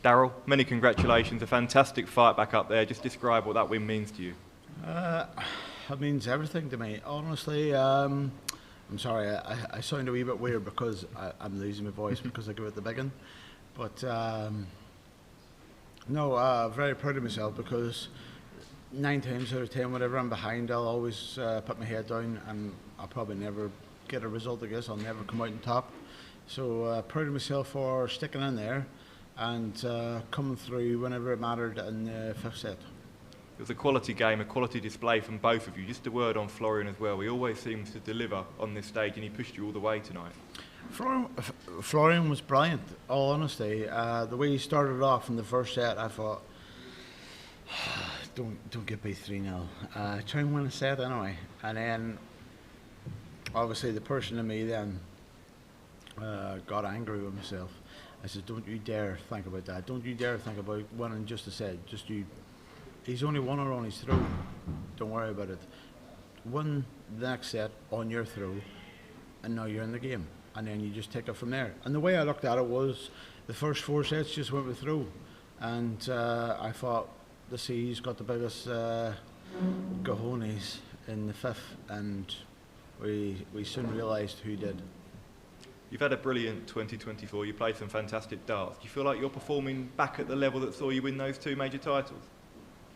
Daryl, many congratulations, a fantastic fight back up there. Just describe what that win means to you. It means everything to me, honestly. I'm sorry, I sound a wee bit weird because I'm losing my voice because I give it the big one. But no, very proud of myself because 9 times out of 10, whenever I'm behind, I'll always put my head down and I'll probably never get a result. I guess I'll never come out on top. So proud of myself for sticking in there and coming through whenever it mattered in the 5th set. It was a quality game, a quality display from both of you. Just a word on Florian as well. He always seems to deliver on this stage and he pushed you all the way tonight. Florian was brilliant, all honesty. The way he started off in the 1st set, I thought, don't get beat 3-0. Try and win a set anyway. And then, obviously, the person in me then got angry with myself. I said, don't you dare think about that. Don't you dare think about winning just a set. Just you. He's only one on his throw. Don't worry about it. Win the next set on your throw, and now you're in the game. And then you just take it from there. And the way I looked at it was the first 4 sets just went with throw. And I thought, he's got the biggest cojones in the 5th. And we soon realised who did. You've had a brilliant 2024. You played some fantastic darts. Do you feel like you're performing back at the level that saw you win those 2 major titles?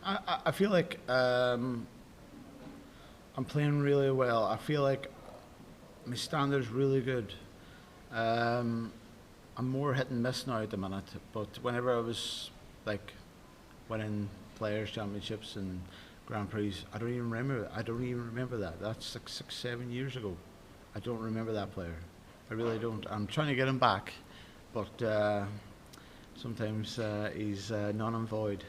I feel like I'm playing really well. I feel like my standard's really good. I'm more hit and miss now at the minute, but whenever I was like winning Players' Championships and Grand Prix, I don't even remember that. That's like 6-7 years ago. I don't remember that player. I really don't. I'm trying to get him back, but sometimes he's non and void.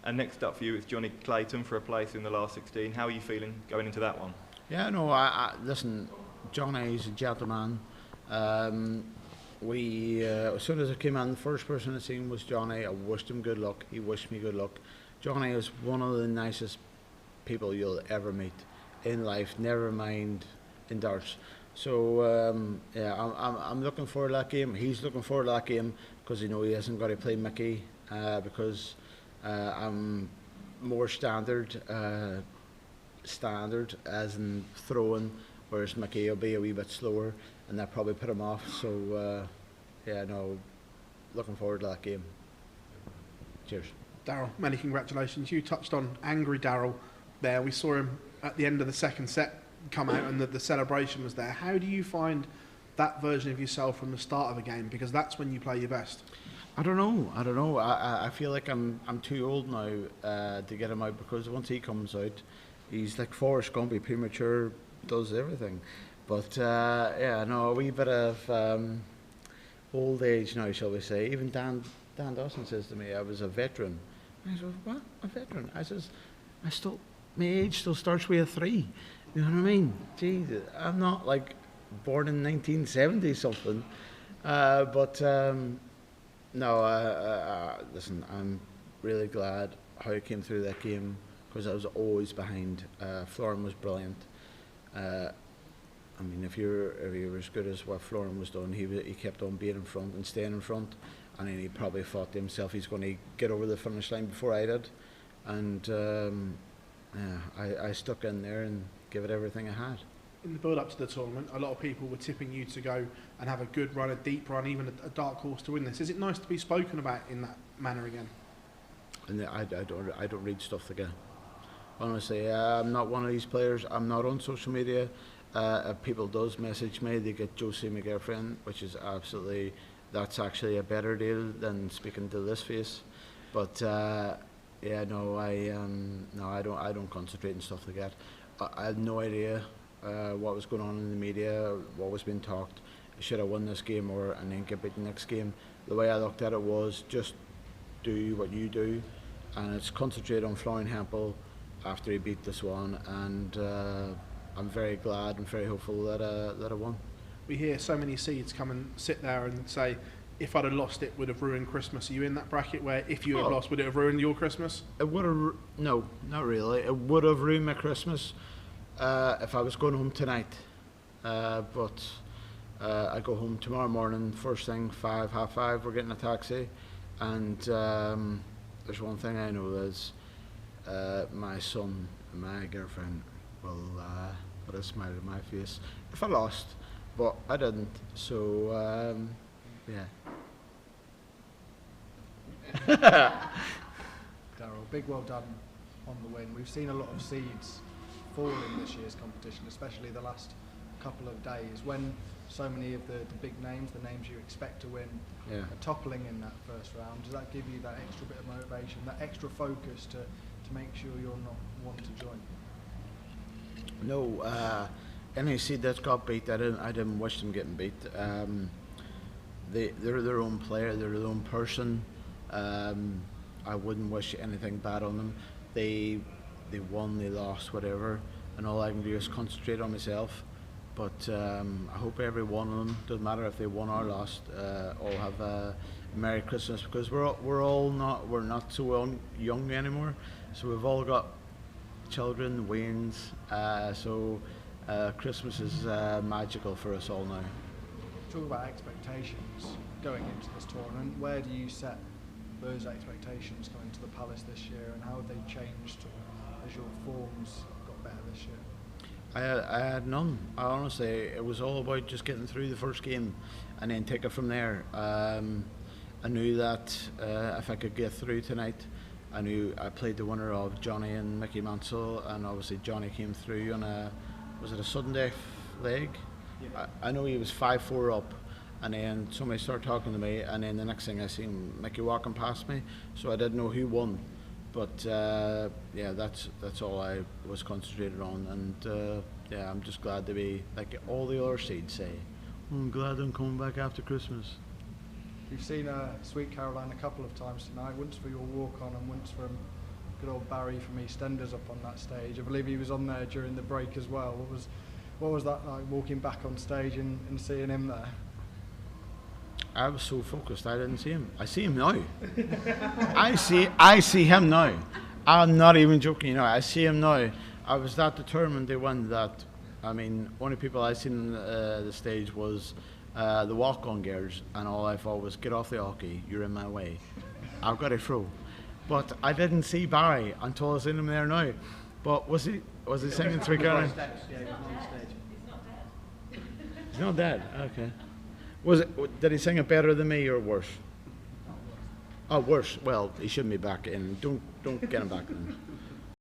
And next up for you is Johnny Clayton for a place in the last 16. How are you feeling going into that one? Yeah, no, listen, Johnny's a gentleman. As soon as I came in, the first person I seen was Johnny. I wished him good luck. He wished me good luck. Johnny is one of the nicest people you'll ever meet in life, never mind in darts. So, yeah, I'm looking forward to that game. He's looking forward to that game because he hasn't got to play Mickey because I'm more standard as in throwing, whereas Mickey will be a wee bit slower, and that probably put him off. So, yeah, no, looking forward to that game. Cheers. Daryl, many congratulations. You touched on angry Daryl there. We saw him at the end of the 2nd set come out, and the celebration was there. How do you find that version of yourself from the start of a game? Because that's when you play your best. I don't know. I feel like I'm too old now to get him out, because once he comes out, he's like Forrest Gump, premature, does everything. But yeah, no, a wee bit of old age now, shall we say. Even Dan Dawson says to me, I was a veteran. I said, what? A veteran? I says, my age still starts with a 3. You know what I mean? Jesus, I'm not like born in 1970 something. But no, listen, I'm really glad how I came through that game, because I was always behind. Florian was brilliant. I mean, if you were as good as what Florian was doing, he kept on being in front and staying in front, and then he probably thought to himself he's going to get over the finish line before I did, and yeah, I stuck in there and gave it everything I had. In the build-up to the tournament, a lot of people were tipping you to go and have a good run, a deep run, even a dark horse to win this. Is it nice to be spoken about in that manner again? And I don't read stuff again. Honestly, I'm not one of these players. I'm not on social media. If people does message me, they get Josie, my girlfriend, which is that's actually a better deal than speaking to this face. But yeah, no, I don't concentrate on stuff like that. I had no idea what was going on in the media, what was being talked. Should I win this game and then get beat the next game? The way I looked at it was just do what you do, and it's concentrate on Florian Hempel after he beat the Swan, and I'm very glad and very hopeful that I won. We hear so many seeds come and sit there and say, if I'd have lost, it would have ruined Christmas. Are you in that bracket where if you had lost, would it have ruined your Christmas? It would have, no, not really. It would have ruined my Christmas if I was going home tonight. But I go home tomorrow morning, first thing, 5:30, we're getting a taxi, And there's one thing I know is my son and my girlfriend will put a smile on my face if I lost, but I didn't. So yeah. Daryl, big well done on the win. We've seen a lot of seeds fall in this year's competition, especially the last couple of days, when so many of the big names, the names you expect to win, Yeah. are toppling in that first round. Does that give you that extra bit of motivation, that extra focus to make sure you're not one to join? No, any seed that got beat, I didn't wish them getting beat. They're their own player, they're their own person. I wouldn't wish anything bad on them. They won, they lost, whatever, and all I can do is concentrate on myself. But I hope every one of them, doesn't matter if they won or lost, all have a Merry Christmas, because we're not so young anymore, so we've all got children, weans, so Christmas is magical for us all now. Talk about expectations going into this tournament. Where do you set those expectations going to the Palace this year, and how have they changed as your forms got better this year? I had none. Honestly, it was all about just getting through the first game and then take it from there. I knew that if I could get through tonight, I knew I played the winner of Johnny and Mickey Mansell, and obviously Johnny came through on was it a sudden death leg? Yeah. I know he was 5-4 up, and then somebody started talking to me, and then the next thing I seen Mickey walking past me, so I didn't know who won. But yeah, that's all I was concentrated on, and yeah, I'm just glad to be like all the other seeds say. I'm glad I'm coming back after Christmas. You've seen Sweet Caroline a couple of times tonight, once for your walk-on and once from good old Barry from EastEnders up on that stage. I believe he was on there during the break as well. What was that like, walking back on stage and seeing him there? I was so focused, I didn't see him. I see him now. I see him now. I'm not even joking, you know. I see him now. I was that determined to win that. I mean, only people I seen on the stage was the walk-on girls, and all I thought was, get off the hockey, you're in my way. I've got a throw. But I didn't see Barry until I seen him there now. But was he singing Sweet Caroline? Yeah, he was on stage. He's not dead. Okay. Did he sing it better than me or worse? Oh, worse. Well, he shouldn't be back in. Don't get him back in.